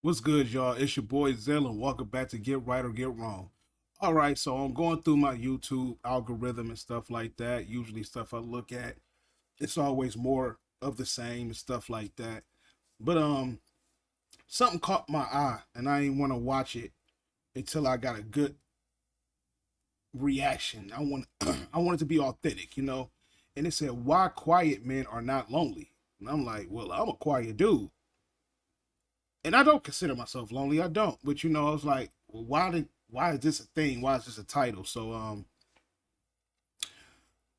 What's good, y'all? It's your boy Zell, and welcome back to Get Right or Get Wrong. All right, so I'm going through my YouTube algorithm and stuff like that. Usually, stuff I look at, it's always more of the same and stuff like that. But something caught my eye, and I didn't want to watch it until I got a good reaction. I want it to be authentic, you know. And it said, "Why quiet men are not lonely?" And I'm like, "Well, I'm a quiet dude." And I don't consider myself lonely. I don't. But you know, I was like, well, why is this a thing? Why is this a title? So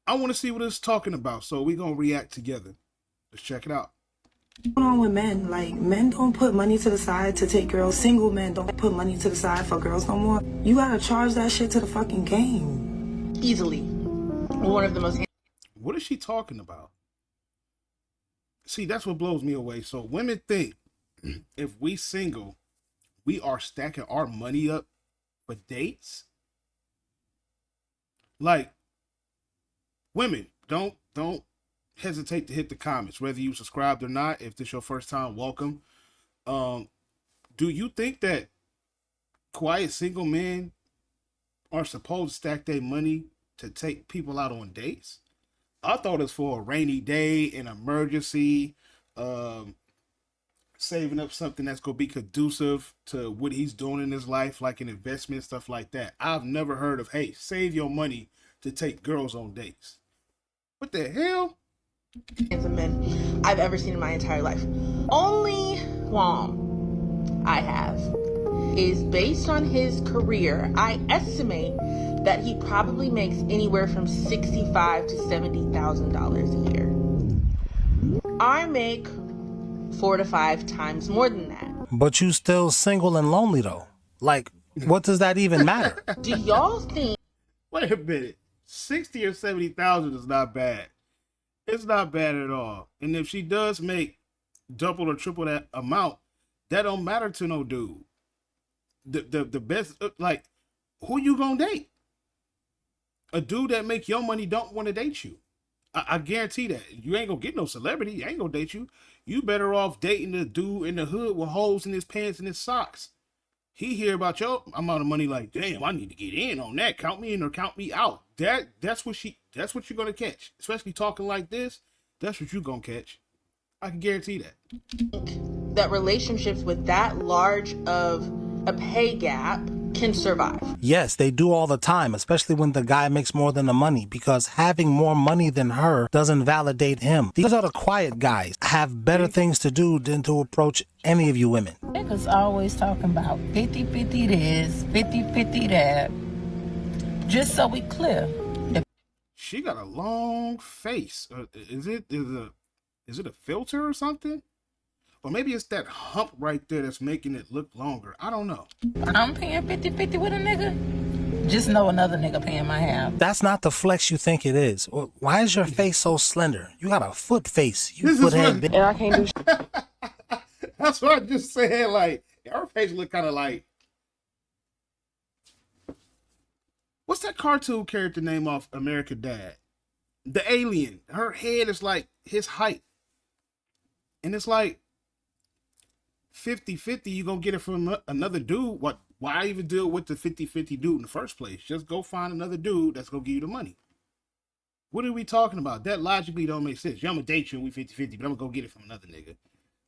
I want to see what it's talking about. So we gonna react together. Let's check it out. Going on with men? Like, men don't put money to the side to take girls. Single men don't put money to the side for girls no more. You gotta charge that shit to the fucking game. Easily one of the most. What is she talking about? See, that's what blows me away. So women think if we single, we are stacking our money up for dates. Like, women, don't hesitate to hit the comments, whether you subscribed or not. If this your first time, welcome. Um, do you think that quiet single men are supposed to stack their money to take people out on dates? I thought it's for a rainy day, an emergency, um, saving up something that's gonna be conducive to what he's doing in his life, like an investment, stuff like that. I've never heard of, hey, save your money to take girls on dates. What the hell? Handsome men I've ever seen in my entire life. Only qualm I have is based on his career. I estimate that he probably makes anywhere from $65,000 to $70,000 a year. I make 4 to 5 times more than that. But you still single and lonely though. Like, what does that even matter? Do y'all think? Wait a minute. 60 or 70,000 is not bad. It's not bad at all. And if she does make double or triple that amount, that don't matter to no dude. The best, like, who you gonna date? A dude that make your money don't want to date you. I guarantee that. You ain't gonna get no celebrity. He ain't gonna date you. You better off dating the dude in the hood with holes in his pants and his socks. He hear about your amount of money, like, damn, I need to get in on that. Count me in or count me out. That's what you're gonna catch. Especially talking like this, that's what you're gonna catch. I can guarantee that. That relationships with that large of a pay gap can survive. Yes, they do all the time, especially when the guy makes more than the money, because having more money than her doesn't validate him. These are the quiet guys, have better things to do than to approach any of you women. Niggas always talking about 50-50 this, 50-50 that. Just so we clear. She got a long face. Is it a filter or something? Or maybe it's that hump right there that's making it look longer. I don't know. I'm paying 50-50 with a nigga. Just know another nigga paying my half. That's not the flex you think it is. Why is your face so slender? You got a foot face. You This is foot head what- bitch. And I can't do shit. That's what I just said. Like, her face look kind of like, what's that cartoon character name off American Dad? The alien. Her head is like his height. And it's like 50-50, you gonna get it from another dude. Why even deal with the 50-50 dude in the first place? Just go find another dude that's gonna give you the money. What are we talking about? That logically don't make sense. I'm gonna date you and we 50-50, but I'm gonna go get it from another nigga.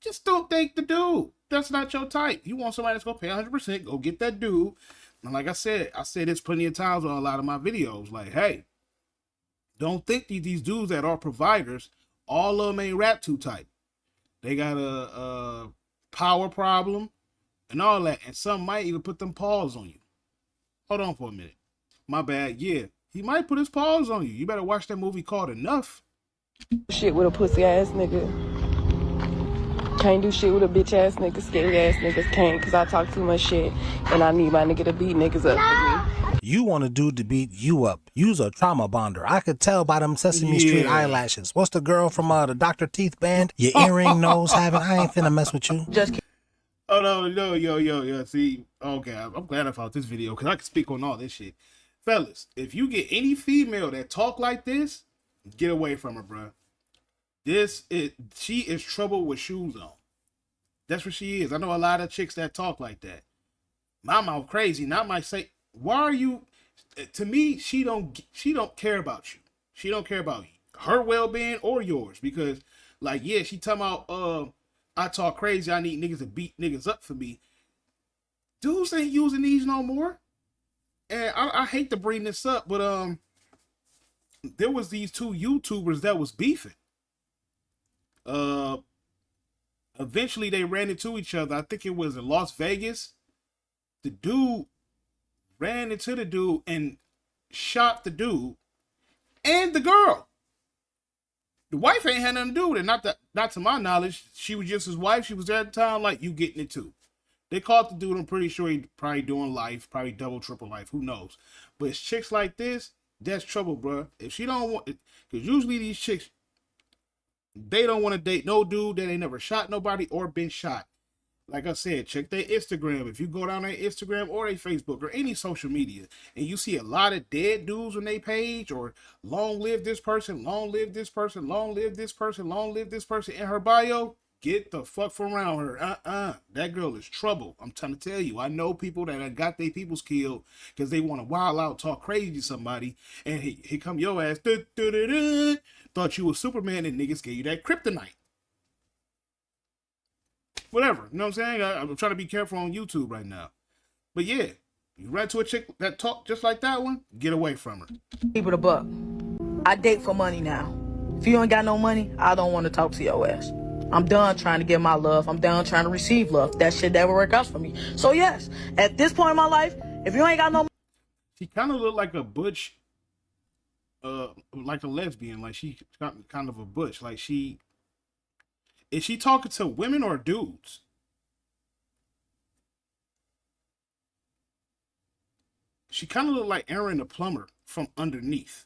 Just don't date the dude. That's not your type. You want somebody that's gonna pay 100%, go get that dude. And like I said this plenty of times on a lot of my videos. Like, hey, don't think these dudes that are providers, all of them ain't rap too tight. They got a power problem and all that. And some might even put them paws on you. Hold on for a minute. My bad. Yeah, he might put his paws on you. You better watch that movie called Enough. Shit with a pussy ass nigga. Can't do shit with a bitch ass nigga. Scary ass niggas can't, cause I talk too much shit and I need my nigga to beat niggas up for me. You want a dude to beat you up. You's a trauma bonder. I could tell by them Sesame Street eyelashes. What's the girl from the Dr. Teeth band? Your earring nose having. I ain't finna mess with you. Just Oh no, yo. See, okay, I'm glad I found this video because I can speak on all this shit. Fellas, if you get any female that talk like this, get away from her, bruh. She is trouble with shoes on. That's what she is. I know a lot of chicks that talk like that. My mouth crazy, and I might say, why are you? To me, she don't care about you. She don't care about her well-being or yours, because like, yeah, she talking about I talk crazy, I need niggas to beat niggas up for me. Dudes ain't using these no more. And I hate to bring this up, but there was these two YouTubers that was beefing. Eventually they ran into each other. I think it was in Las Vegas. The dude ran into the dude and shot the dude and the girl. The wife ain't had nothing to do with it. Not to my knowledge. She was just his wife. She was there at the time, like, you getting it too. They caught the dude. I'm pretty sure he probably doing life, probably double, triple life. Who knows? But it's chicks like this, that's trouble, bro. If she don't want it, because usually these chicks, they don't want to date no dude that ain't never shot nobody or been shot. Like I said, check their Instagram. If you go down their Instagram or their Facebook or any social media, and you see a lot of dead dudes on their page, or long live this person, long live this person, long live this person, long live this person in her bio, get the fuck from around her. That girl is trouble. I'm trying to tell you. I know people that have got their peoples killed because they want to wild out, talk crazy to somebody, and he come your ass, thought you was Superman, and niggas gave you that kryptonite. Whatever, you know what I'm saying? I'm trying to be careful on YouTube right now. But yeah, you run to a chick that talk just like that one, get away from her. Keep it a buck. I date for money now. If you ain't got no money, I don't want to talk to your ass. I'm done trying to get my love. I'm done trying to receive love. That shit never work out for me. So yes, at this point in my life, if you ain't got no... She kind of looked like a butch, like a lesbian. Like she kind of a butch. Like is she talking to women or dudes? She kind of looked like Aaron the plumber from underneath.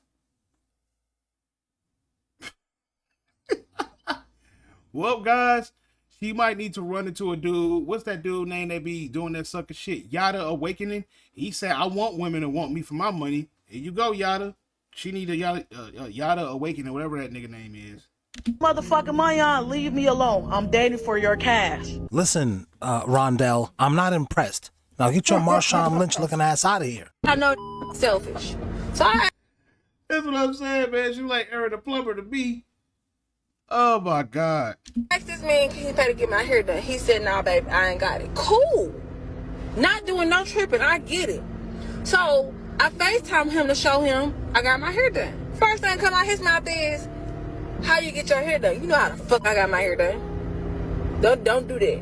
Well, guys, she might need to run into a dude. What's that dude name that be doing that sucker shit? Yada Awakening. He said, I want women to want me for my money. Here you go, Yada. She need a Yada Awakening, whatever that nigga name is. Motherfucking money on, leave me alone. I'm dating for your cash. Listen, Rondell, I'm not impressed. Now get your Marshawn Lynch looking ass out of here. I know selfish. So That's what I'm saying, man. She like Aaron the plumber to me. Oh my God. asked this man, can he pay to get my hair done? He said, nah, baby, I ain't got it. Cool. Not doing no tripping. I get it. So I FaceTime him to show him I got my hair done. First thing come out his mouth is, how you get your hair done? You know how the fuck I got my hair done. Don't do that.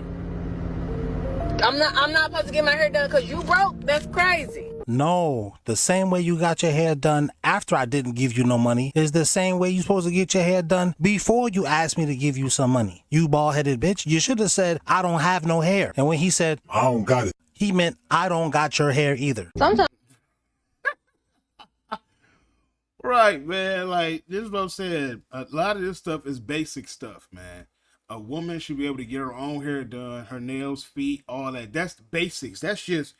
I'm not supposed to get my hair done because you broke. That's crazy. No, the same way you got your hair done after I didn't give you no money is the same way you supposed to get your hair done before you asked me to give you some money. You bald-headed bitch. You should have said, I don't have no hair. And when he said, I don't got it, he meant, I don't got your hair either. Sometimes. Right, man. Like, this is what I'm saying. A lot of this stuff is basic stuff, man. A woman should be able to get her own hair done, her nails, feet, all that. That's the basics. That's just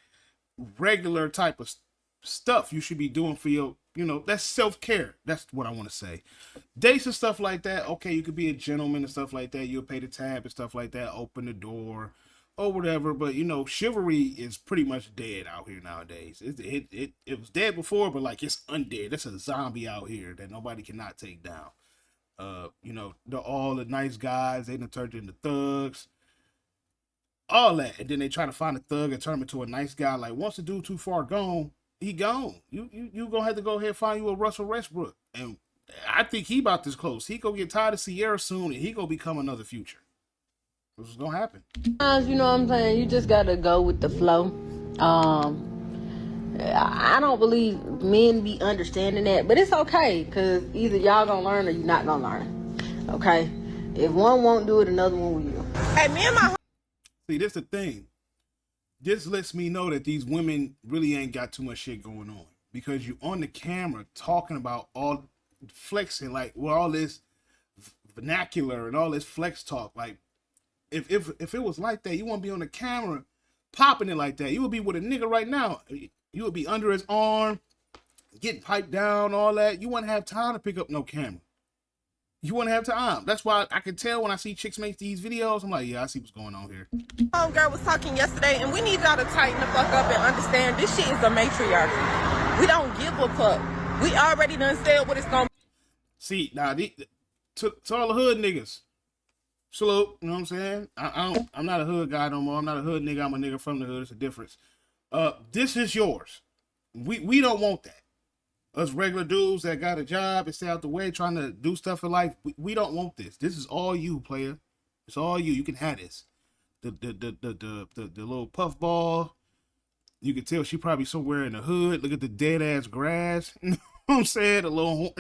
regular type of stuff you should be doing for your, that's self-care. That's what I want to say. Dates and stuff like that, okay, you could be a gentleman and stuff like that. You'll pay the tab and stuff like that, open the door or whatever. But, chivalry is pretty much dead out here nowadays. It was dead before, but, like, it's undead. It's a zombie out here that nobody cannot take down. All the nice guys, they done turned into thugs. All that, and then they try to find a thug and turn him into a nice guy. Like, once the dude too far gone, he gone. You gonna have to go ahead and find you a Russell Westbrook, and I think he about this close. He gonna get tired of Sierra soon, and he gonna become another Future. This is gonna happen. You know what I'm saying? You just gotta go with the flow. I don't believe men be understanding that, but it's okay, because either y'all gonna learn or you're not gonna learn. Okay? If one won't do it, another one will. Hey, me and my... See, this the thing. This lets me know that these women really ain't got too much shit going on, because you on the camera talking about all flexing, like, with all this vernacular and all this flex talk. Like, if it was like that, you won't be on the camera popping it like that. You would be with a nigga right now. You would be under his arm, getting piped down, all that. You wouldn't have time to pick up no camera. You want to have time. That's why I can tell when I see chicks make these videos. I'm like, yeah, I see what's going on here. Girl was talking yesterday, and we need y'all to tighten the fuck up and understand this shit is a matriarchy. We don't give a fuck. We already done said what it's gonna be. See, now, to all the hood niggas, salute, you know what I'm saying? I'm not a hood guy no more. I'm not a hood nigga. I'm a nigga from the hood. It's a difference. This is yours. We don't want that. Us regular dudes that got a job and stay out the way trying to do stuff in life, we don't want this. This is all you, player. It's all you. You can have this. The little puff ball. You can tell she probably somewhere in the hood. Look at the dead ass grass. You know what I'm saying? The little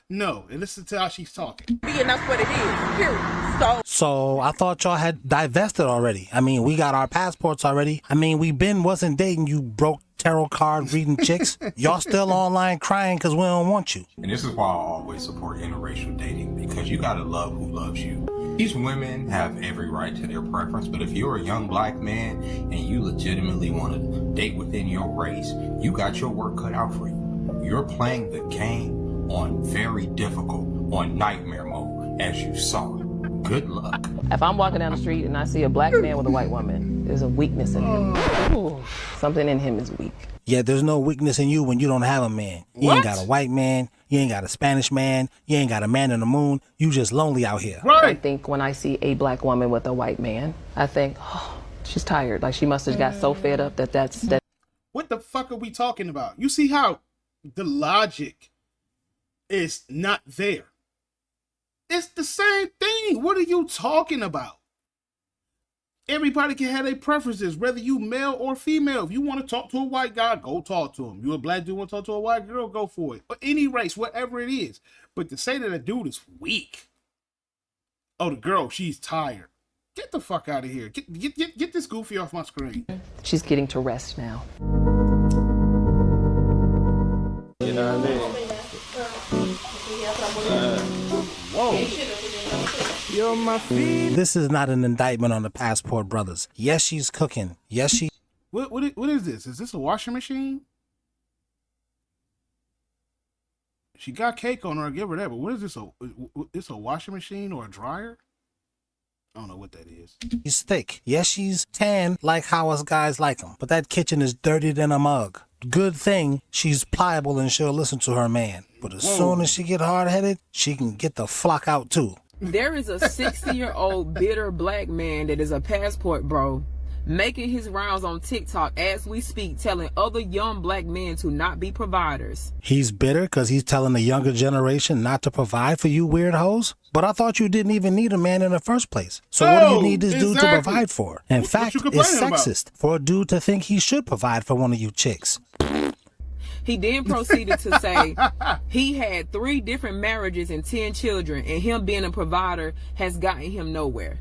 no. And listen to how she's talking. And that's what it is. Period. So I thought y'all had divested already. I mean, we got our passports already. I mean, wasn't dating you broke tarot card reading chicks. Y'all still online crying because we don't want you. And this is why I always support interracial dating, because you gotta love who loves you. These women have every right to their preference, but if you're a young black man and you legitimately want to date within your race, you got your work cut out for you. You're playing the game on very difficult, on nightmare mode, as you saw. Good luck. If I'm walking down the street and I see a black man with a white woman, there's a weakness in him. Ooh, something in him is weak. Yeah, there's no weakness in you when you don't have a man. You ain't got a white man. You ain't got a Spanish man. You ain't got a man in the moon. You just lonely out here. Right. I think when I see a black woman with a white man, I think, oh, she's tired. Like she must have got so fed up that. What the fuck are we talking about? You see how the logic is not there. It's the same thing. What are you talking about? Everybody can have their preferences, whether you male or female. If you want to talk to a white guy, go talk to him. You a black dude want to talk to a white girl, go for it. Or any race, whatever it is. But to say that a dude is weak, oh, the girl, she's tired. Get the fuck out of here. Get this goofy off my screen. She's getting to rest now. You know what I mean? Whoa. You're my feet. This is not an indictment on the Passport brothers. Yes, she's cooking. Yes, she. What is this? Is this a washing machine? She got cake on her. I give her that. But what is this? It's a washing machine or a dryer? I don't know what that is. She's thick. Yes, she's tan like how us guys like them. But that kitchen is dirtier than a mug. Good thing she's pliable and she'll listen to her man. But as soon as she get hard-headed, she can get the flock out too. There is a 60-year-old bitter black man that is a passport bro making his rounds on TikTok as we speak, telling other young black men to not be providers. He's bitter because he's telling the younger generation not to provide for you weird hoes? But I thought you didn't even need a man in the first place. So what do you need this dude to provide for? In fact, it's sexist for a dude to think he should provide for one of you chicks. He then proceeded to say he had 3 different marriages and 10 children, and him being a provider has gotten him nowhere.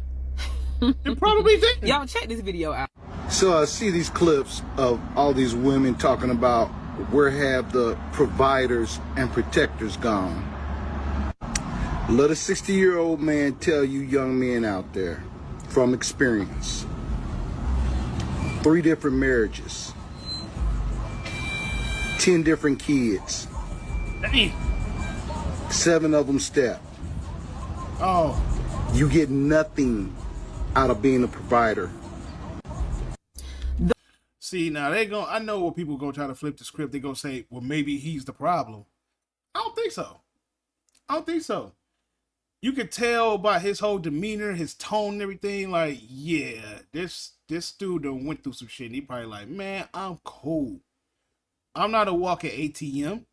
It probably did. Y'all check this video out. So I see these clips of all these women talking about where have the providers and protectors gone. Let a 60-year-old man tell you young men out there from experience. 3 different marriages. 10 different kids. 7 of them step. Oh. You get nothing out of being a provider. See, now I know what people gonna try to flip the script. They gonna say, well, maybe he's the problem. I don't think so. You could tell by his whole demeanor, his tone and everything, like, yeah, this dude done went through some shit. And he probably like, man, I'm cool. I'm not a walking ATM.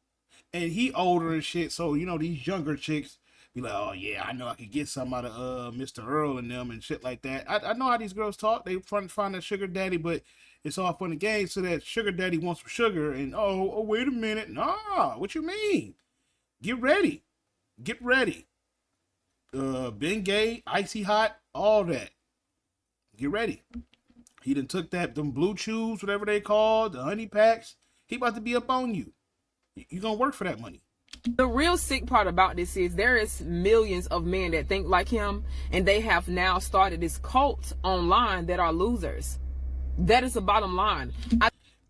And he older and shit, so, you know, these younger chicks be like, oh, yeah, I know I could get some out of Mr. Earl and them and shit like that. I know how these girls talk. They trying to find a sugar daddy, but it's all fun and games so that sugar daddy wants some sugar. And, oh, wait a minute. Nah, what you mean? Get ready. Bengay, icy hot, all that. Get ready. He done took them blue chews, whatever they call, the honey packs. He about to be up on you. You gonna work for that money. The real sick part about this is there is millions of men that think like him, and they have now started this cult online that are losers. That is the bottom line.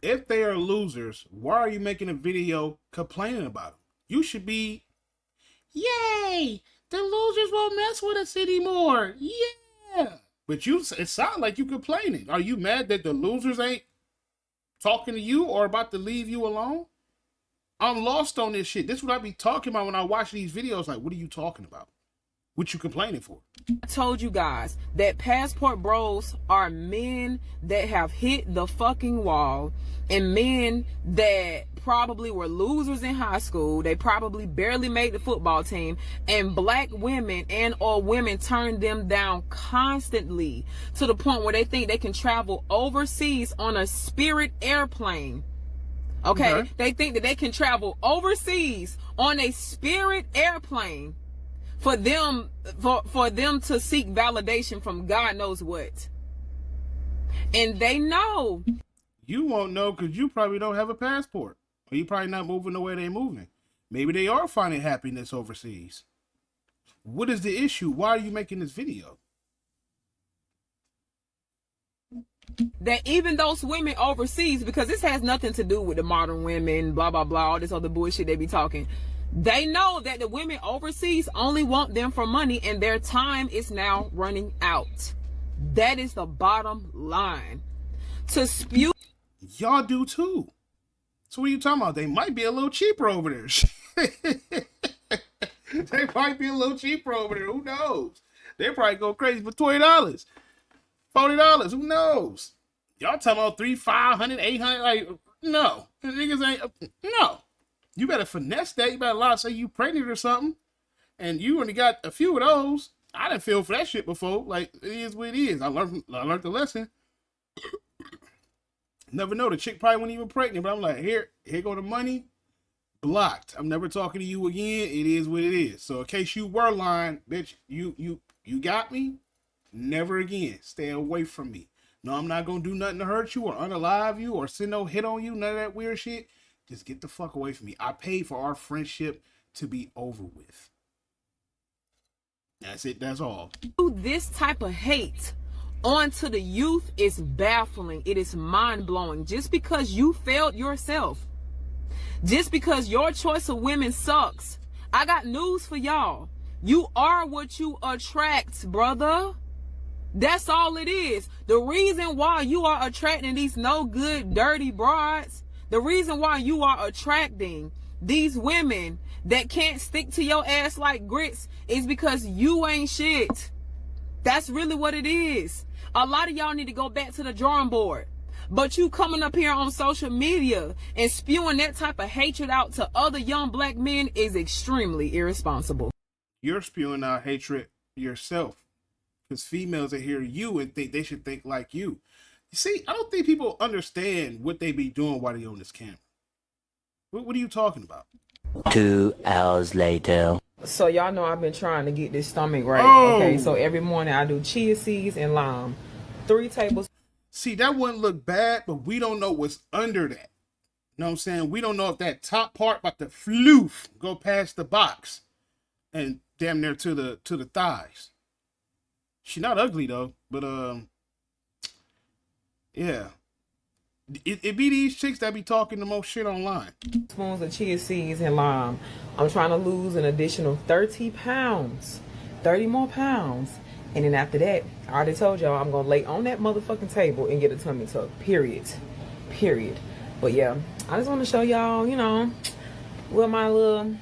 If they are losers, why are you making a video complaining about them? You should be, yay, The losers won't mess with us anymore. Yeah. But it sounds like you complaining. Are you mad that the losers ain't talking to you or about to leave you alone? I'm lost on this shit. This is what I be talking about when I watch these videos. Like, what are you talking about? What you complaining for? I told you guys that passport bros are men that have hit the fucking wall, and men that probably were losers in high school. They probably barely made the football team, and black women and or women turn them down constantly to the point where they think they can travel overseas on a Spirit airplane. Okay? They think that they can travel overseas on a Spirit airplane for them to seek validation from God knows what. And they know. You won't know because you probably don't have a passport. Or you probably not moving the way they're moving. Maybe they are finding happiness overseas. What is the issue? Why are you making this video? That even those women overseas, because this has nothing to do with the modern women, blah, blah, blah, all this other bullshit they be talking. They know that the women overseas only want them for money, and their time is now running out. That is the bottom line. To spew. Y'all do too. So what are you talking about? They might be a little cheaper over there. They might be a little cheaper over there. Who knows? They probably go crazy for $20, $40. Who knows? Y'all talking about $300, $500, $800? Like, no. The niggas ain't. No. You better finesse that. You better lie, say you pregnant or something. And you only got a few of those. I didn't feel for that shit before. Like, it is what it is. I learned the lesson. Never know. The chick probably wasn't even pregnant, but I'm like, here go the money. Blocked. I'm never talking to you again. It is what it is. So in case you were lying, bitch, you got me. Never again. Stay away from me. No, I'm not gonna do nothing to hurt you or unalive you or send no hit on you. None of that weird shit. Just get the fuck away from me. I paid for our friendship to be over with. That's it. That's all. This type of hate onto the youth is baffling. It is mind-blowing. Just because you failed yourself, just because your choice of women sucks, I got news for y'all. You are what you attract, brother. That's all it is. The reason why you are attracting these no good, dirty broads, the reason why you are attracting these women that can't stick to your ass like grits is because you ain't shit. That's really what it is. A lot of y'all need to go back to the drawing board. But you coming up here on social media and spewing that type of hatred out to other young black men is extremely irresponsible. You're spewing out hatred yourself. Because females that hear you and think they should think like you. You see, I don't think people understand what they be doing while they on this camera. What are you talking about? 2 hours later. So y'all know I've been trying to get this stomach right. Oh. Okay, so every morning I do chia seeds and lime. 3 tablespoons. See, that wouldn't look bad, but we don't know what's under that. You know what I'm saying? We don't know if that top part about the floof go past the box and damn near to the thighs. She not ugly though, but yeah. It be these chicks that be talking the most shit online. Spoons of chia seeds and lime. I'm trying to lose an additional 30 pounds. 30 more pounds. And then after that, I already told y'all I'm going to lay on that motherfucking table and get a tummy tuck. Period. Period. But yeah, I just want to show y'all, you know, what my little,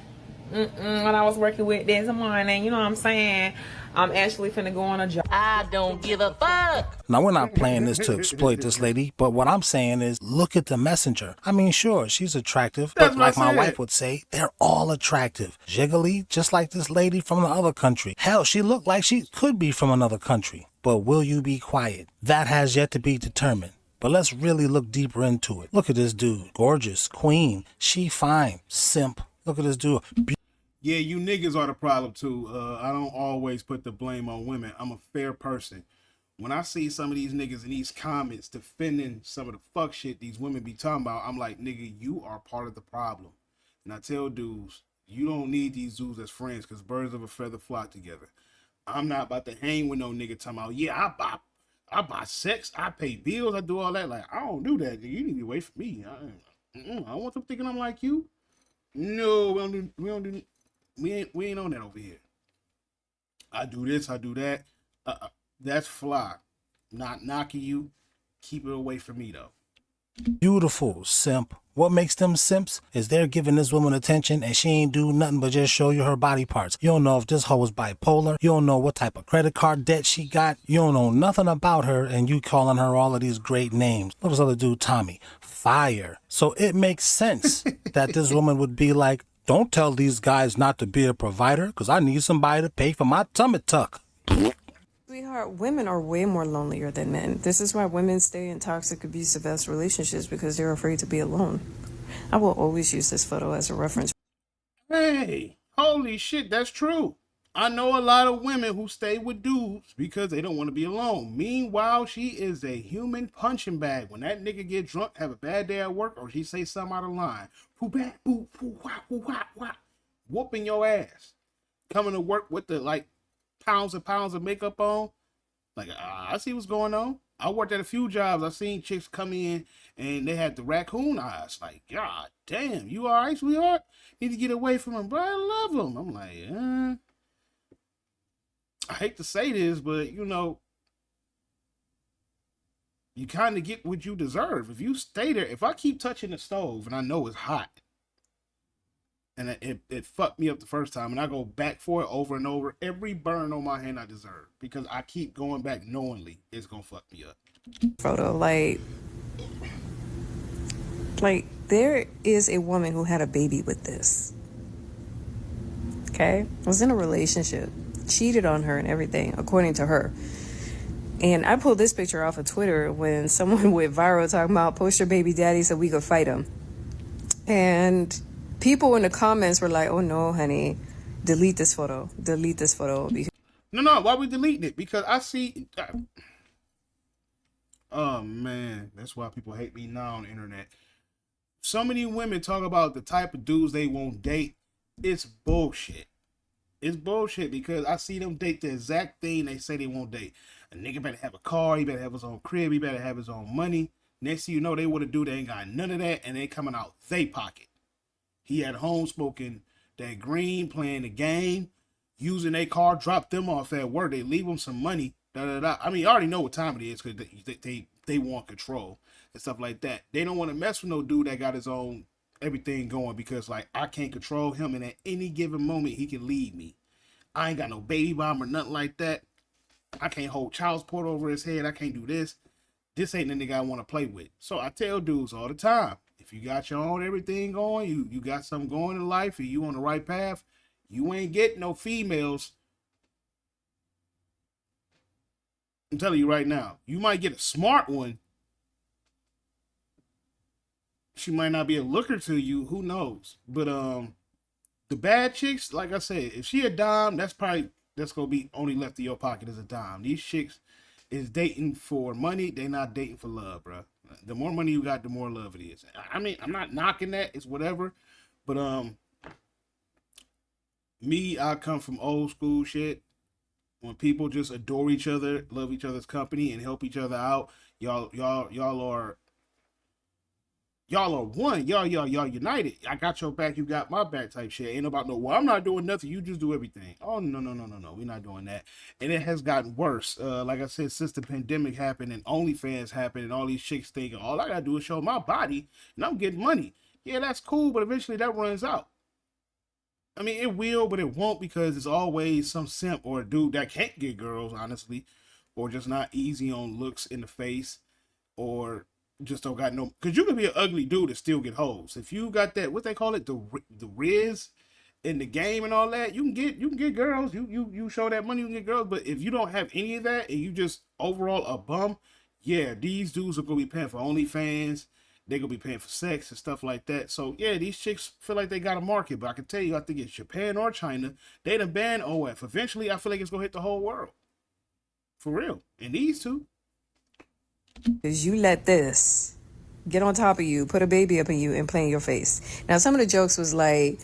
what I was working with this morning. You know what I'm saying? I'm actually finna go on a job. I don't give a fuck. Now, we're not playing this to exploit this lady, but what I'm saying is look at the messenger. I mean, sure, she's attractive, but like my wife would say, they're all attractive. Jiggly, just like this lady from the other country. Hell, she looked like she could be from another country. But will you be quiet? That has yet to be determined. But let's really look deeper into it. Look at this dude. Gorgeous. Queen. She fine. Simp. Look at this dude. Yeah, you niggas are the problem too. I don't always put the blame on women. I'm a fair person. When I see some of these niggas in these comments defending some of the fuck shit these women be talking about, I'm like, nigga, you are part of the problem. And I tell dudes, you don't need these dudes as friends because birds of a feather flock together. I'm not about to hang with no nigga talking about, yeah, I buy sex, I pay bills, I do all that. Like, I don't do that. You need to wait for me. I don't want them thinking I'm like you. No, we ain't on that over here. I do this, I do that. That's fly. Not knocking you. Keep it away from me, though. Beautiful, simp. What makes them simps is they're giving this woman attention and she ain't do nothing but just show you her body parts. You don't know if this hoe is bipolar. You don't know what type of credit card debt she got. You don't know nothing about her and you calling her all of these great names. What was the other dude, Tommy? Fire. So it makes sense that this woman would be like, don't tell these guys not to be a provider because I need somebody to pay for my tummy tuck. Sweetheart, women are way more lonelier than men. This is why women stay in toxic, abusive relationships because they're afraid to be alone. I will always use this photo as a reference. Hey, holy shit, that's true. I know a lot of women who stay with dudes because they don't want to be alone. Meanwhile, she is a human punching bag. When that nigga get drunk, have a bad day at work, or she say something out of line, poo back, poo, poo, wah, woo, wah, wah, whooping your ass. Coming to work with the like pounds and pounds of makeup on. Like, I see what's going on. I worked at a few jobs. I seen chicks come in and they had the raccoon eyes. Like, God damn, you all right, sweetheart? Need to get away from him, bro. I love him. I'm like, I hate to say this, but you know, you kind of get what you deserve. If you stay there, if I keep touching the stove and I know it's hot, and it fucked me up the first time, and I go back for it over and over, every burn on my hand I deserve, because I keep going back knowingly it's gonna fuck me up. Photo, like there is a woman who had a baby with this. Okay? Was in a relationship, cheated on her and everything, according to her. And I pulled this picture off of Twitter when someone went viral talking about post your baby daddy so we could fight him. And people in the comments were like, oh no, honey, delete this photo. Delete this photo. No, why we deleting it? Because I see... Oh, man. That's why people hate me now on the internet. So many women talk about the type of dudes they won't date. It's bullshit. It's bullshit because I see them date the exact thing they say they won't date. A nigga better have a car. He better have his own crib. He better have his own money. Next thing you know, they want to do, they ain't got none of that, and they coming out they pocket. He at home smoking that green, playing the game, using their car, drop them off at work. They leave them some money. I mean, you already know what time it is because they want control and stuff like that. They don't want to mess with no dude that got his own everything going because, like, I can't control him, and at any given moment, he can leave me. I ain't got no baby bomb or nothing like that. I can't hold child support over his head. I can't do this. This ain't the nigga I want to play with. So I tell dudes all the time, if you got your own everything going, you got something going in life, and you on the right path, you ain't getting no females. I'm telling you right now, you might get a smart one. She might not be a looker to you, who knows? But the bad chicks, like I said, if she a dime, that's gonna be only left in your pocket as a dime. These chicks is dating for money. They not dating for love, bro. The more money you got, the more love it is. I mean, I'm not knocking that. It's whatever. But me, I come from old school shit. When people just adore each other, love each other's company, and help each other out, y'all are one. Y'all united. I got your back, you got my back type shit. Ain't about no, well, I'm not doing nothing. You just do everything. Oh, no. We're not doing that. And it has gotten worse. Like I said, since the pandemic happened and OnlyFans happened and all these chicks thinking, all I got to do is show my body and I'm getting money. Yeah, that's cool, but eventually that runs out. I mean, it will, but it won't because it's always some simp or a dude that can't get girls, honestly, or just not easy on looks in the face, or just don't got no. Because you can be an ugly dude and still get hoes. If you got that, what they call it, the riz in the game and all that, you can get girls. You show that money, you can get girls. But if you don't have any of that and you just overall a bum, yeah, these dudes are gonna be paying for OnlyFans. They're gonna be paying for sex and stuff like that. So yeah, these chicks feel like they got a market. But I can tell you, I think it's Japan or China, they done ban OF. Eventually, I feel like it's gonna hit the whole world. For real. And these two. Because you let this get on top of you, put a baby up in you, and play in your face. Now, some of the jokes was like,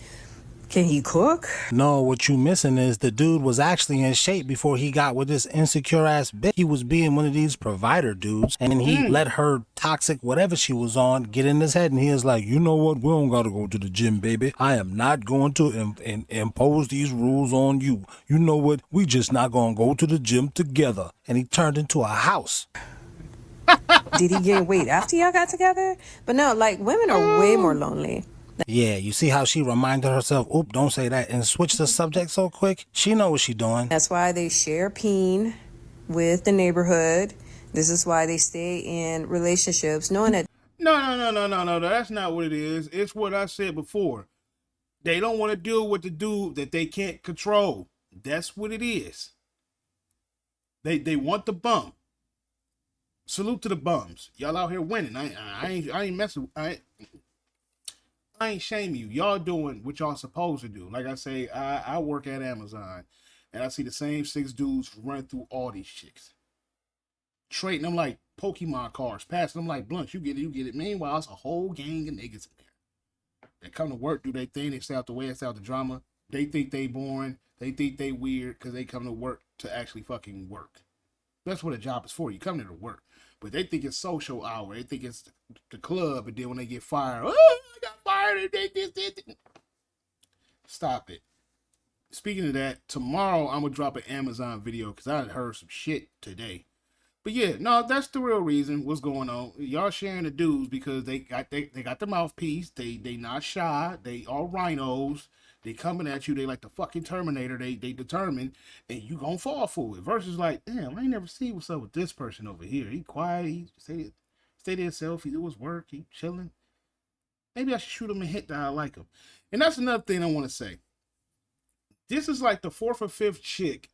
Can he cook? No, what you missing is the dude was actually in shape before he got with this insecure ass bitch. He was being one of these provider dudes, and he let her toxic whatever she was on get in his head, and he was like, you know what, we don't gotta go to the gym, baby. I am not going to impose these rules on you. You know what, we just not gonna go to the gym together. And he turned into a house. Did he gain weight after y'all got together? But no, like, women are way more lonely. Yeah, you see how she reminded herself, oop, don't say that, and switched the subject so quick? She know what she doing. That's why they share peen with the neighborhood. This is why they stay in relationships, knowing that... No, that's not what it is. It's what I said before. They don't want to deal with the dude that they can't control. That's what it is. They want the bum. Salute to the bums. Y'all out here winning. I ain't messing. I ain't shaming you. Y'all doing what y'all supposed to do. Like I say, I work at Amazon, and I see the same 6 dudes run through all these chicks, trading them like Pokemon cards, passing them like blunts. You get it. Meanwhile, it's a whole gang of niggas in there. They come to work, do their thing. They stay out the way, stay out the drama. They think they boring. They think they weird because they come to work to actually fucking work. That's what a job is for. You come there to work. But they think it's social hour. They think it's the club. And then when they get fired, oh, I got fired. This. Stop it. Speaking of that, tomorrow I'm going to drop an Amazon video because I heard some shit today. But yeah, no, that's the real reason what's going on. Y'all sharing the dudes because they got the mouthpiece. They not shy. They all rhinos. They coming at you. They like the fucking Terminator. They determined, and you gonna fall for it. Versus like, damn, I ain't never see what's up with this person over here. He quiet. He stay to himself. He do his work. He chilling. Maybe I should shoot him and hit that I like him. And that's another thing I want to say. This is like the 4th or 5th chick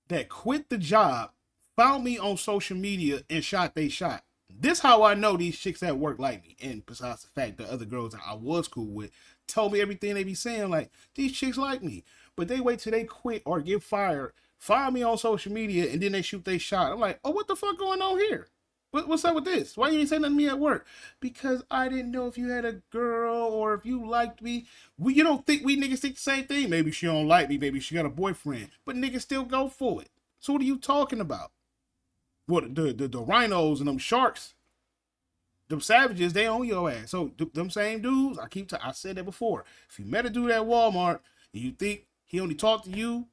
that quit the job, found me on social media, and shot they shot. This how I know these chicks at work like me. And besides the fact that other girls that I was cool with told me everything they be saying, like, these chicks like me. But they wait till they quit or get fired, find me on social media, and then they shoot they shot. I'm like, oh, what the fuck going on here? What's up with this? Why you ain't saying nothing to me at work? Because I didn't know if you had a girl or if you liked me. You don't think we niggas think the same thing? Maybe she don't like me. Maybe she got a boyfriend. But niggas still go for it. So what are you talking about? What, the rhinos and them sharks, them savages, they own your ass. So them same dudes, I said that before. If you met a dude at Walmart and you think he only talked to you,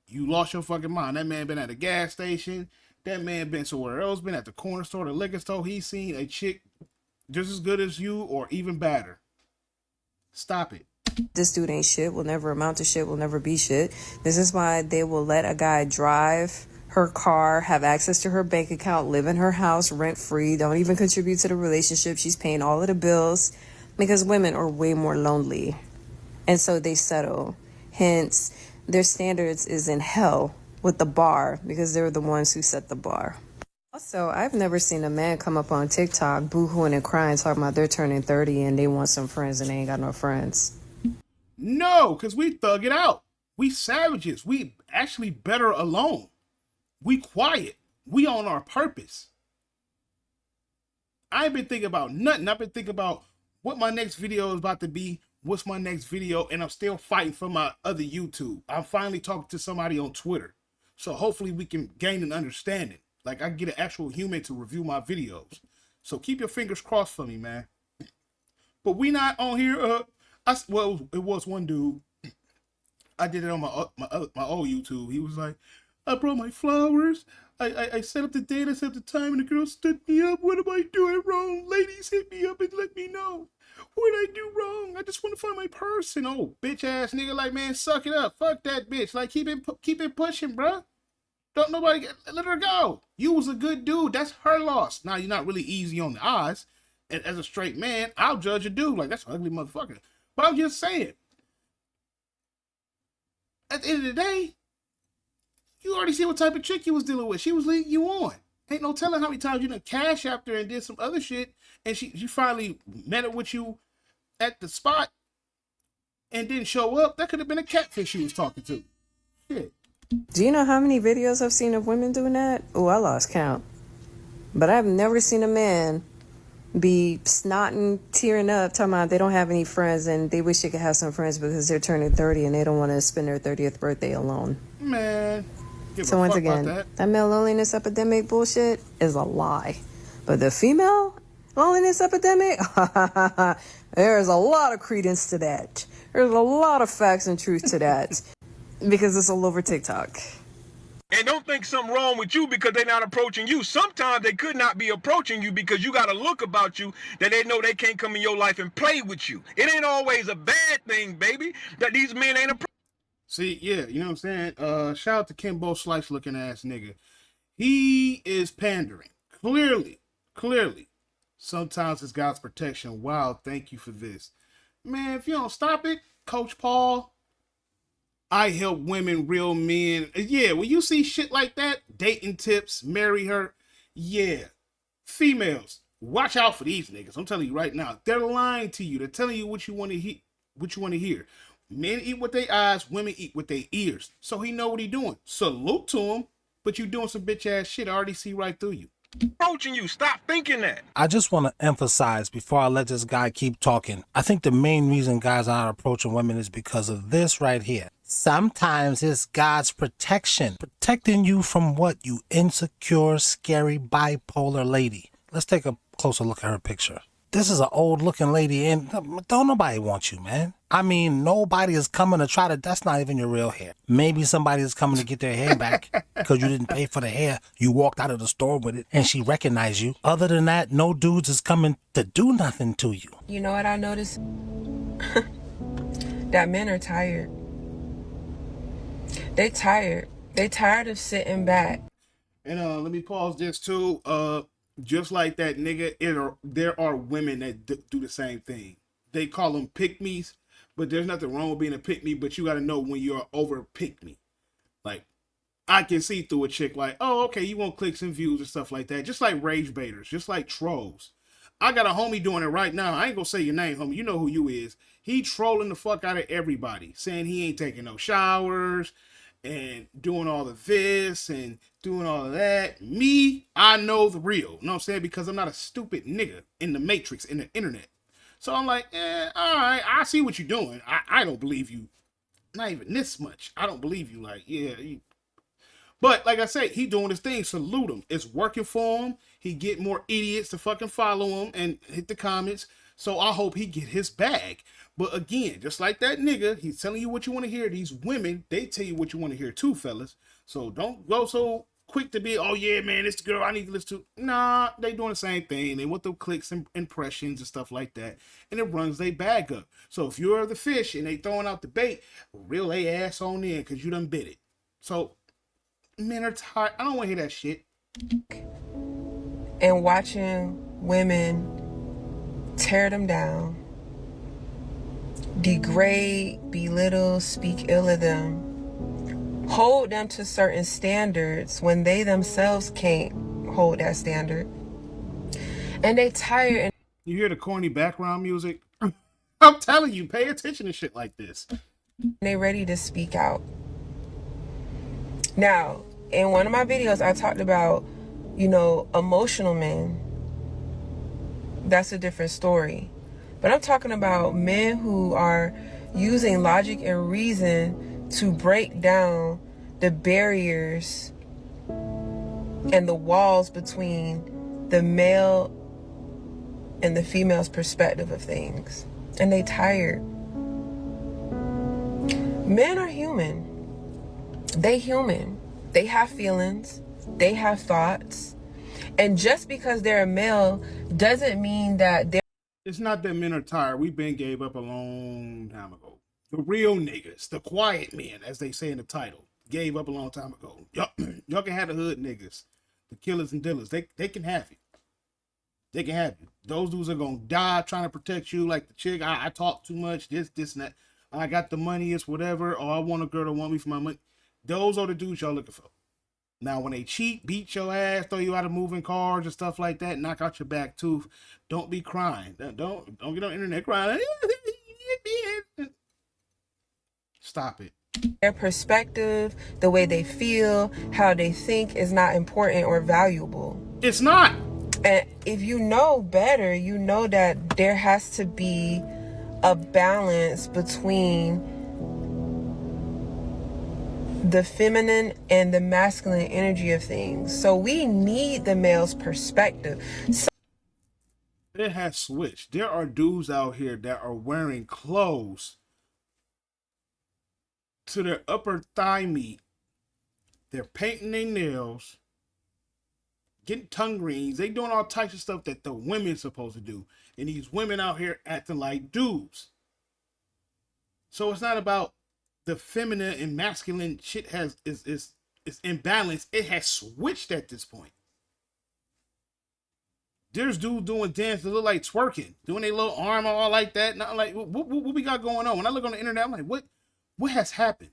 you lost your fucking mind. That man been at a gas station. That man been somewhere else, been at the corner store, the liquor store. He's seen a chick just as good as you or even better. Stop it. This dude ain't shit, will never amount to shit, will never be shit. This is why they will let a guy drive her car, have access to her bank account, live in her house rent free, don't even contribute to the relationship. She's paying all of the bills because women are way more lonely. And so they settle. Hence, their standards is in hell with the bar because they're the ones who set the bar. Also, I've never seen a man come up on TikTok boo-hooing and crying, talking about they're turning 30 and they want some friends and they ain't got no friends. No, because we thug it out. We savages. We actually better alone. We quiet. We on our purpose. I ain't been thinking about nothing. I've been thinking about what my next video is about to be. What's my next video? And I'm still fighting for my other YouTube. I'm finally talking to somebody on Twitter. So hopefully we can gain an understanding. Like I can get an actual human to review my videos. So keep your fingers crossed for me, man. But we not on here. Well, it was one dude. I did it on my old YouTube. He was like, I brought my flowers. I set up the date, I set up the time, and the girl stood me up. What am I doing wrong? Ladies, hit me up and let me know. What did I do wrong? I just want to find my person. Oh, bitch ass nigga, like, man, suck it up. Fuck that bitch. Like, keep it pushing, bruh. Don't nobody let her go. You was a good dude. That's her loss. Now, you're not really easy on the eyes. And as a straight man, I'll judge a dude. Like, that's an ugly motherfucker. But I'm just saying. At the end of the day, you already see what type of chick you was dealing with. She was leading you on. Ain't no telling how many times you done cash after her and did some other shit. And she finally met up with you at the spot and didn't show up. That could have been a catfish she was talking to. Shit. Do you know how many videos I've seen of women doing that? Oh, I lost count. But I've never seen a man be snotting, tearing up, talking about they don't have any friends and they wish they could have some friends because they're turning 30 and they don't want to spend their 30th birthday alone. Man, so once again, that male loneliness epidemic bullshit is a lie. But the female loneliness epidemic, there's a lot of credence to that. There's a lot of facts and truth to that because it's all over TikTok. And don't think something wrong with you because they're not approaching you. Sometimes they could not be approaching you because you got a look about you that they know they can't come in your life and play with you. It ain't always a bad thing, baby, that these men ain't approaching. See, yeah, you know what I'm saying? Shout out to Kimbo Slice looking ass nigga. He is pandering. Clearly. Sometimes it's God's protection. Wow, thank you for this. Man, if you don't stop it, Coach Paul, I help women, real men. Yeah, when you see shit like that, dating tips, marry her, yeah. Females, watch out for these niggas. I'm telling you right now, they're lying to you. They're telling you what you want to hear. Men eat with their eyes, women eat with their ears. So he know what he doing. Salute to him, but you doing some bitch ass shit. I already see right through you. Approaching you. Stop thinking that. I just want to emphasize before I let this guy keep talking. I think the main reason guys are not approaching women is because of this right here. Sometimes it's God's protection. Protecting you from what? You insecure, scary, bipolar lady. Let's take a closer look at her picture. This is an old looking lady and don't nobody want you, man. I mean, nobody is coming to try to, that's not even your real hair. Maybe somebody is coming to get their hair back because you didn't pay for the hair. You walked out of the store with it and she recognized you. Other than that, no dudes is coming to do nothing to you. You know what I noticed? That men are tired. They tired. They tired of sitting back. And let me pause this too. Just like that nigga, there are women that do the same thing. They call them pick-me's, but there's nothing wrong with being a pick-me, but you got to know when you're over pick-me. Like, I can see through a chick like, oh, okay, you want clicks and views and stuff like that. Just like rage baiters, just like trolls. I got a homie doing it right now. I ain't gonna say your name, homie. You know who you is. He trolling the fuck out of everybody, saying he ain't taking no showers and doing all of this and doing all of that. Me, I know the real. You know what I'm saying? Because I'm not a stupid nigga in the matrix, in the internet. So I'm like, all right, I see what you're doing. I don't believe you. Not even this much. I don't believe you. Like, yeah. But like I say, he doing his thing. Salute him. It's working for him. He get more idiots to fucking follow him and hit the comments. So I hope he get his bag. But again, just like that nigga, he's telling you what you want to hear. These women, they tell you what you want to hear too, fellas. So don't go so quick to be, oh yeah, man, this girl I need to listen to. Nah, they doing the same thing. They want the clicks and impressions and stuff like that. And it runs their bag up. So if you're the fish and they throwing out the bait, reel they ass on in because you done bit it. So men are tired. I don't want to hear that shit. And watching women tear them down, degrade, belittle, speak ill of them, hold them to certain standards when they themselves can't hold that standard. And they tired. And you hear the corny background music? I'm telling you, pay attention to shit like this. They ready to speak out. Now, in one of my videos, I talked about, emotional men. That's a different story. But I'm talking about men who are using logic and reason to break down the barriers and the walls between the male and the female's perspective of things. And they tired. Men are human. They human. They have feelings. They have thoughts. And just because they're a male doesn't mean that they're... It's not that men are tired. We've been gave up a long time ago. The real niggas, the quiet men, as they say in the title, gave up a long time ago. Y'all can have the hood niggas, the killers and dealers. They can have it. They can have you. Those dudes are gonna die trying to protect you, like the chick. I talk too much. This, and that. I got the money. It's whatever. Or I want a girl to want me for my money. Those are the dudes y'all looking for. Now, when they cheat, beat your ass, throw you out of moving cars and stuff like that, knock out your back tooth, don't be crying. Don't get on the internet crying. Stop it. Their perspective, the way they feel, how they think is not important or valuable. It's not. And if you know better, you know that there has to be a balance between the feminine and the masculine energy of things. So we need the male's perspective. It has switched. There are dudes out here that are wearing clothes to their upper thigh meat. They're painting their nails, getting tongue rings. They doing all types of stuff that the women's supposed to do. And these women out here acting like dudes. So it's not about the feminine and masculine shit is imbalanced. It has switched at this point. There's dudes doing dances that look like twerking, doing their little arm all like that. Not like what we got going on. When I look on the internet, I'm like, what has happened?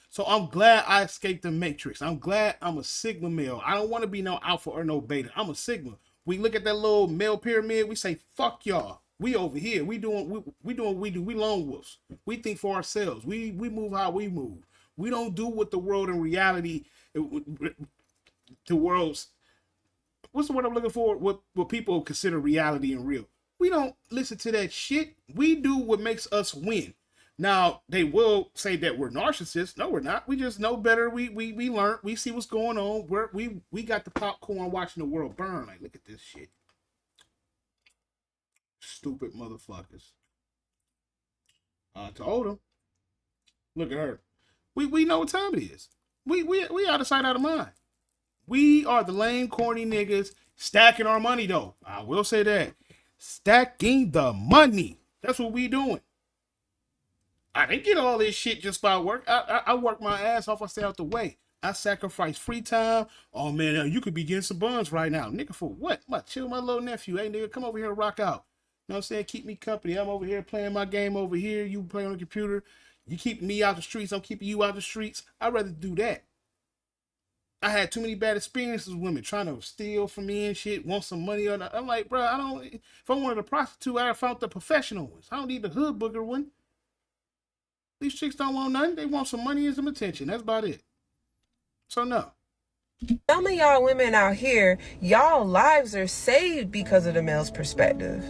So I'm glad I escaped the matrix. I'm glad I'm a Sigma male. I don't want to be no alpha or no beta. I'm a Sigma. We look at that little male pyramid. We say, fuck y'all. We over here. We doing what we do. We lone wolves. We think for ourselves. We move how we move. We don't do what the world in reality, the world's, what's the word I'm looking for? What people consider reality and real. We don't listen to that shit. We do what makes us win. Now, they will say that we're narcissists. No, we're not. We just know better. We learn. We see what's going on. We got the popcorn watching the world burn. Like, look at this shit. Stupid motherfuckers. I told them. Look at her. We know what time it is. We out of sight, out of mind. We are the lame, corny niggas stacking our money, though. I will say that. Stacking the money. That's what we doing. I didn't get all this shit just by work. I work my ass off. I stay out the way. I sacrifice free time. Oh, man, you could be getting some buns right now. Nigga, for what? Chill my little nephew. Hey, nigga, come over here and rock out. You know what I'm saying? Keep me company. I'm over here playing my game over here. You play on the computer. You keep me out the streets. I'm keeping you out the streets. I'd rather do that. I had too many bad experiences with women trying to steal from me and shit, want some money or not. I'm like, bro, I don't. If I wanted a prostitute, I found the professional ones. I don't need the hood booger one. These chicks don't want nothing. They want some money and some attention. That's about it. So no. Some of y'all women out here, y'all lives are saved because of the male's perspective.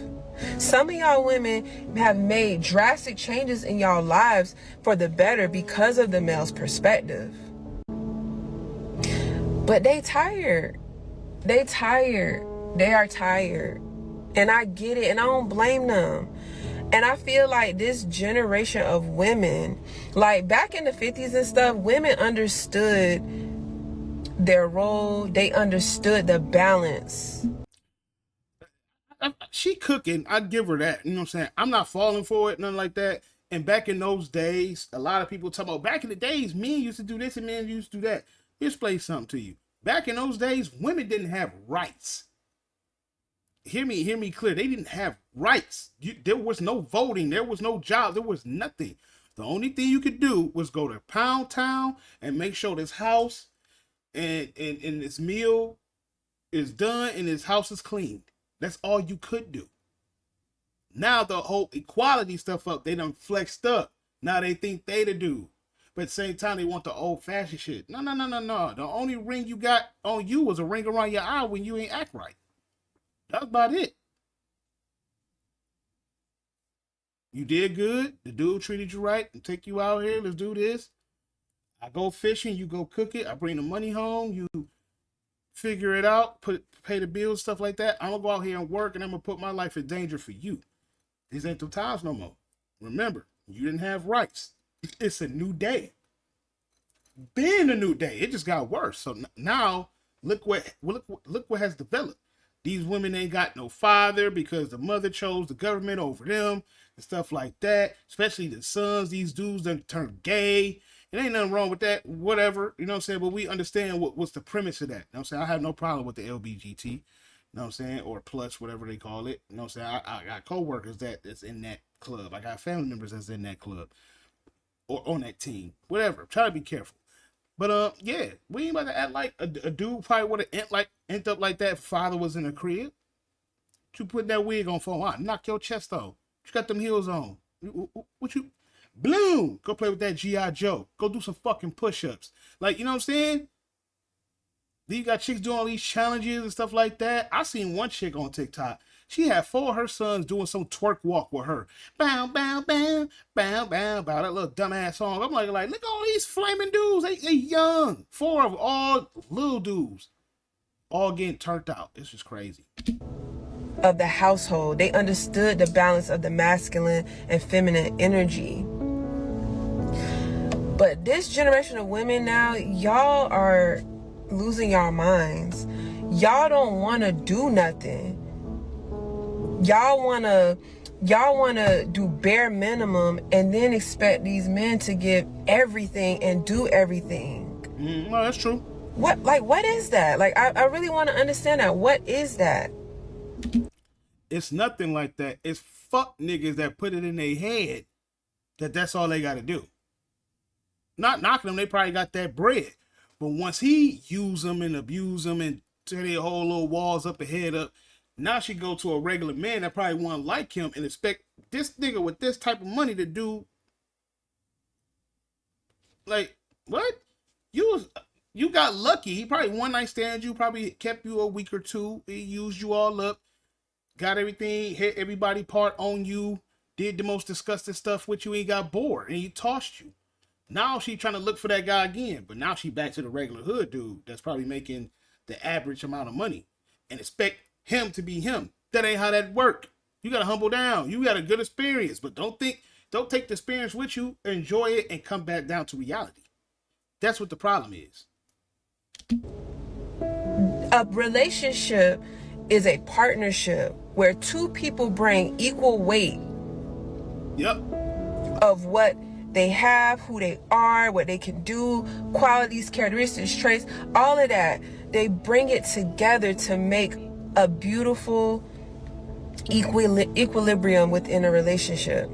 Some of y'all women have made drastic changes in y'all lives for the better because of the male's perspective. But they tired. They tired. They are tired. And I get it, and I don't blame them. And I feel like this generation of women, like back in the 50s and stuff, women understood their role. They understood the balance. She cooking. I give her that. You know what I'm saying? I'm not falling for it, nothing like that. And back in those days, a lot of people talk about back in the days, men used to do this and men used to do that. Here's play something to you. Back in those days, women didn't have rights. Hear me clear. They didn't have rights. There was no voting. There was no job. There was nothing. The only thing you could do was go to Pound Town and make sure this house and this meal is done and this house is cleaned. That's all you could do. Now the whole equality stuff up, they done flexed up. Now they think they the dude. But at the same time, they want the old-fashioned shit. No. The only ring you got on you was a ring around your eye when you ain't act right. That's about it. You did good. The dude treated you right and take you out here. Let's do this. I go fishing. You go cook it. I bring the money home. You figure it out. Pay the bills, stuff like that. I'm going to go out here and work, and I'm going to put my life in danger for you. These ain't the times no more. Remember, you didn't have rights. It's a new day. Been a new day. It just got worse. So now, look what has developed. These women ain't got no father because the mother chose the government over them and stuff like that. Especially the sons. These dudes done turn gay. It ain't nothing wrong with that. Whatever. You know what I'm saying? But we understand what's the premise of that. You know what I'm saying? I have no problem with the LBGT. You know what I'm saying? Or plus, whatever they call it. You know what I'm saying? I got co-workers that's in that club. I got family members that's in that club. Or on that team. Whatever. Try to be careful. But yeah, we ain't about to act like a dude probably would have ended up like that if father was in a crib. You put that wig on for I knock your chest off. You got them heels on. What you bloom? Go play with that G.I. Joe. Go do some fucking push-ups. Like, you know what I'm saying? Then you got chicks doing all these challenges and stuff like that. I seen one chick on TikTok. She had 4 of her sons doing some twerk walk with her. Bow, bow, bow, bow, bow, bow. That little dumbass song. I'm like, look at all these flaming dudes. They young. 4 of all little dudes. All getting turned out. It's just crazy. Of the household. They understood the balance of the masculine and feminine energy. But this generation of women now, y'all are losing y'all minds. Y'all don't want to do nothing. Y'all want to do bare minimum and then expect these men to give everything and do everything. No, that's true. What is that? Like, I really want to understand that. What is that? It's nothing like that. It's fuck niggas that put it in their head that that's all they got to do. Not knocking them. They probably got that bread. But once he use them and abuse them and tear their whole little walls up and head up, now she go to a regular man that probably won't like him and expect this nigga with this type of money to do. Like, what? You got lucky. He probably one night stand you, probably kept you a week or two. He used you all up, got everything, hit everybody part on you, did the most disgusting stuff with you, and he got bored and he tossed you. Now she trying to look for that guy again, but now she back to the regular hood dude that's probably making the average amount of money and expect him to be him. That ain't how that work. You gotta humble down. You got a good experience, but don't take the experience with you, enjoy it, and come back down to reality. That's what the problem is. A relationship is a partnership where 2 people bring equal weight. Yep. Of what they have, who they are, what they can do, qualities, characteristics, traits, all of that. They bring it together to make a beautiful equilibrium within a relationship.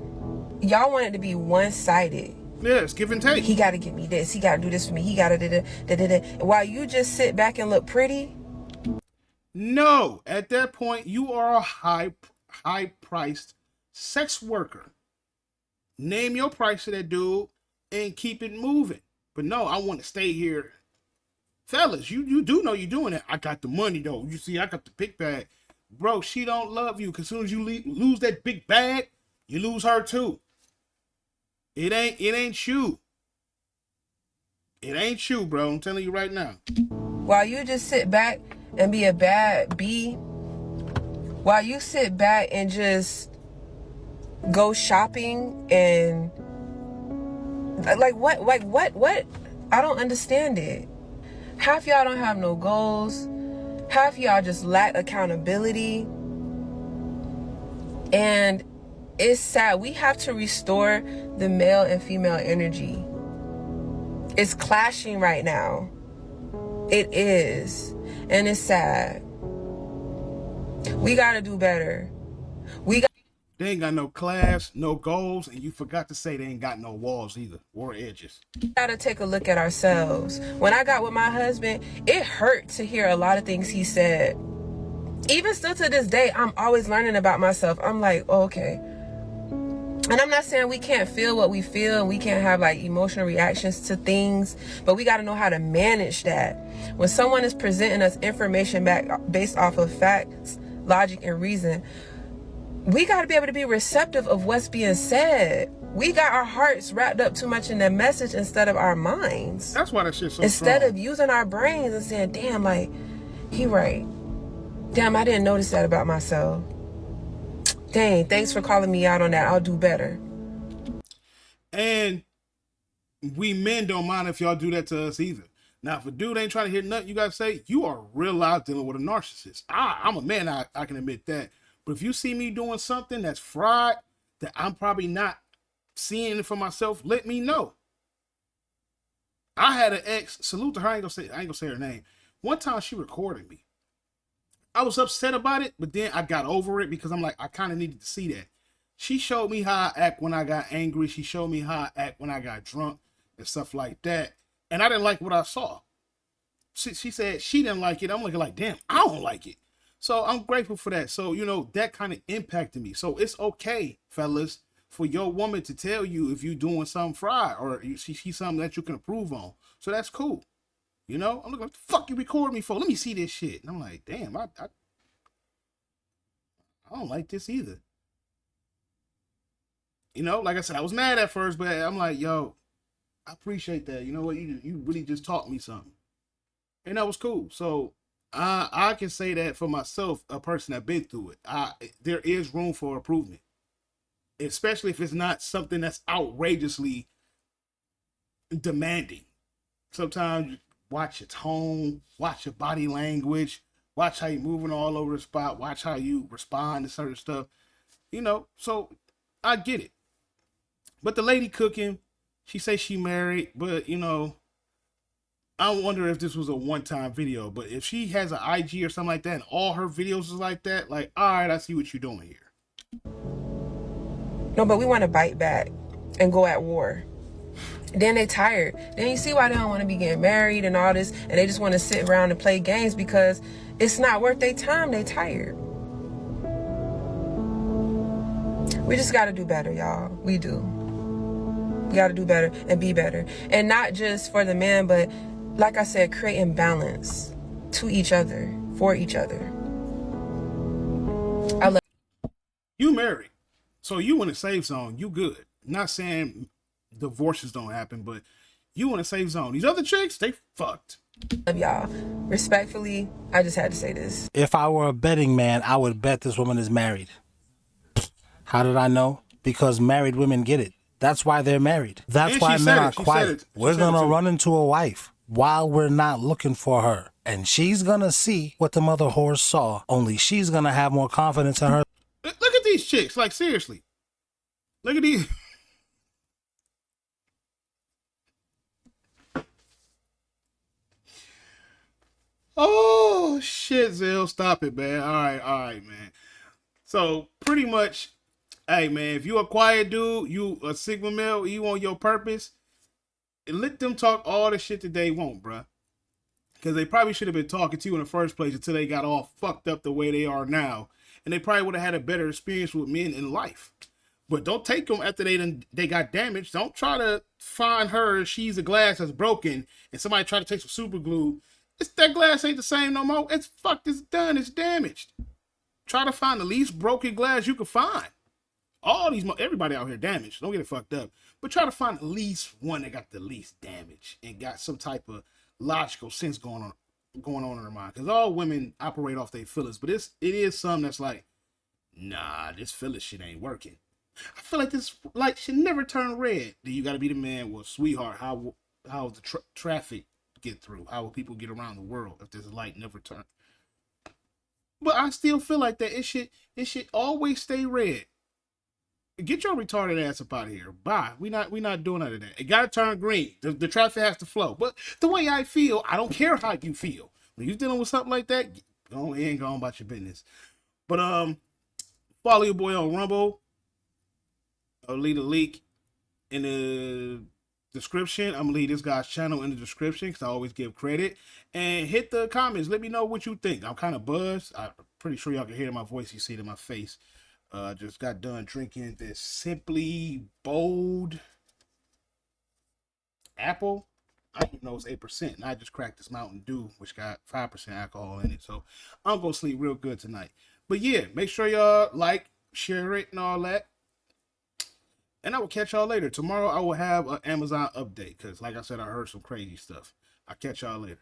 Y'all want it to be one-sided. Yeah, it's give and take. He got to give me this. He got to do this for me. He got to da-da-da. While you just sit back and look pretty. No, at that point, you are a high-priced sex worker. Name your price to that dude and keep it moving. But no, I want to stay here. Fellas, you do know you're doing it. I got the money, though. You see, I got the big bag. Bro, she don't love you because as soon as you lose that big bag, you lose her too. It ain't you. It ain't you, bro. I'm telling you right now. While you just sit back and be a bad bee, while you sit back and just go shopping and like what? I don't understand it. Half y'all don't have no goals. Half y'all just lack accountability. And it's sad. We have to restore the male and female energy. It's clashing right now. It is. And it's sad. We got to do better. They ain't got no class, no goals, and you forgot to say they ain't got no walls either, or edges. We gotta take a look at ourselves. When I got with my husband, it hurt to hear a lot of things he said. Even still to this day, I'm always learning about myself. I'm like, oh, okay. And I'm not saying we can't feel what we feel and we can't have like emotional reactions to things, but we gotta know how to manage that. When someone is presenting us information back based off of facts, logic, and reason, we got to be able to be receptive of what's being said. We got our hearts wrapped up too much in the message instead of our minds. That's why that shit's so Instead strong. of using our brains and saying, damn, like, he right. Damn, I didn't notice that about myself. Dang, thanks for calling me out on that. I'll do better. And we men don't mind if y'all do that to us either. Now, if a dude ain't trying to hear nothing, you got to say, you are real loud dealing with a narcissist. I'm a man, I can admit that. But if you see me doing something that's fried, that I'm probably not seeing it for myself, let me know. I had an ex, salute to her, I ain't gonna say her name. One time she recorded me. I was upset about it, but then I got over it because I'm like, I kind of needed to see that. She showed me how I act when I got angry. She showed me how I act when I got drunk and stuff like that. And I didn't like what I saw. She said she didn't like it. I'm looking like, damn, I don't like it. So I'm grateful for that. So, you know, that kind of impacted me. So it's okay, fellas, for your woman to tell you if you're doing something fried or she sees something that you can improve on. So that's cool. You know, I'm looking like, the fuck you record me for? Let me see this shit. And I'm like, damn, I don't like this either. You know, like I said, I was mad at first, but I'm like, yo, I appreciate that. You know what? You really just taught me something. And that was cool. So I can say that for myself, a person that been through it. There is room for improvement. Especially if it's not something that's outrageously demanding. Sometimes watch your tone, watch your body language, watch how you're moving all over the spot, watch how you respond to certain stuff. You know, so I get it. But the lady cooking, she say she married, but you know, I wonder if this was a one-time video. But if she has an IG or something like that, and all her videos is like that, like, all right, I see what you're doing here. No, but we want to bite back and go at war. Then they tired. Then you see why they don't want to be getting married and all this, and they just want to sit around and play games because it's not worth their time. They tired. We just got to do better, y'all. We do. We got to do better and be better. And not just for the man, but like I said, creating balance to each other, for each other. I love you married, so you in a safe zone. You good. Not saying divorces don't happen, but you in a safe zone. These other chicks, they fucked. Love y'all. Respectfully, I just had to say this. If I were a betting man, I would bet this woman is married. How did I know? Because married women get it. That's why they're married. That's why men are quiet. We're gonna run into a wife while we're not looking for her. And she's gonna see what the mother whore saw, only she's gonna have more confidence in her. Look at these chicks, like seriously. Look at these. Oh shit, Zell, stop it, man. All right, man. So pretty much, hey man, if you a quiet dude, you a Sigma male, you on your purpose, let them talk all the shit that they want, bruh. Because they probably should have been talking to you in the first place until they got all fucked up the way they are now. And they probably would have had a better experience with men in life. But don't take them after they got damaged. Don't try to find her, she's a glass that's broken, and somebody try to take some super glue. That glass ain't the same no more. It's fucked, it's done, it's damaged. Try to find the least broken glass you can find. Everybody out here damaged. Don't get it fucked up. But try to find at least one that got the least damage and got some type of logical sense going on in her mind. Because all women operate off their feelings, but it is some that's like, nah, this feeling shit ain't working. I feel like this light should never turn red. Then you got to be the man. Well, sweetheart, how the traffic get through? How will people get around the world if this light never turn? But I still feel like that it should always stay red. Get your retarded ass up out of here. Bye. We not doing none of that. It gotta turn green. The traffic has to flow. But the way I feel, I don't care how you feel. When you're dealing with something like that, go ahead and go on about your business. But follow your boy on Rumble. I'll leave a link in the description. I'm gonna leave this guy's channel in the description because I always give credit. And hit the comments. Let me know what you think. I'm kind of buzzed. I'm pretty sure y'all can hear my voice. You see it in my face. Just got done drinking this Simply Bold Apple. I didn't know it's 8%. And I just cracked this Mountain Dew, which got 5% alcohol in it. So I'm gonna sleep real good tonight. But yeah, make sure y'all like, share it, and all that. And I will catch y'all later. Tomorrow I will have an Amazon update because, like I said, I heard some crazy stuff. I'll catch y'all later.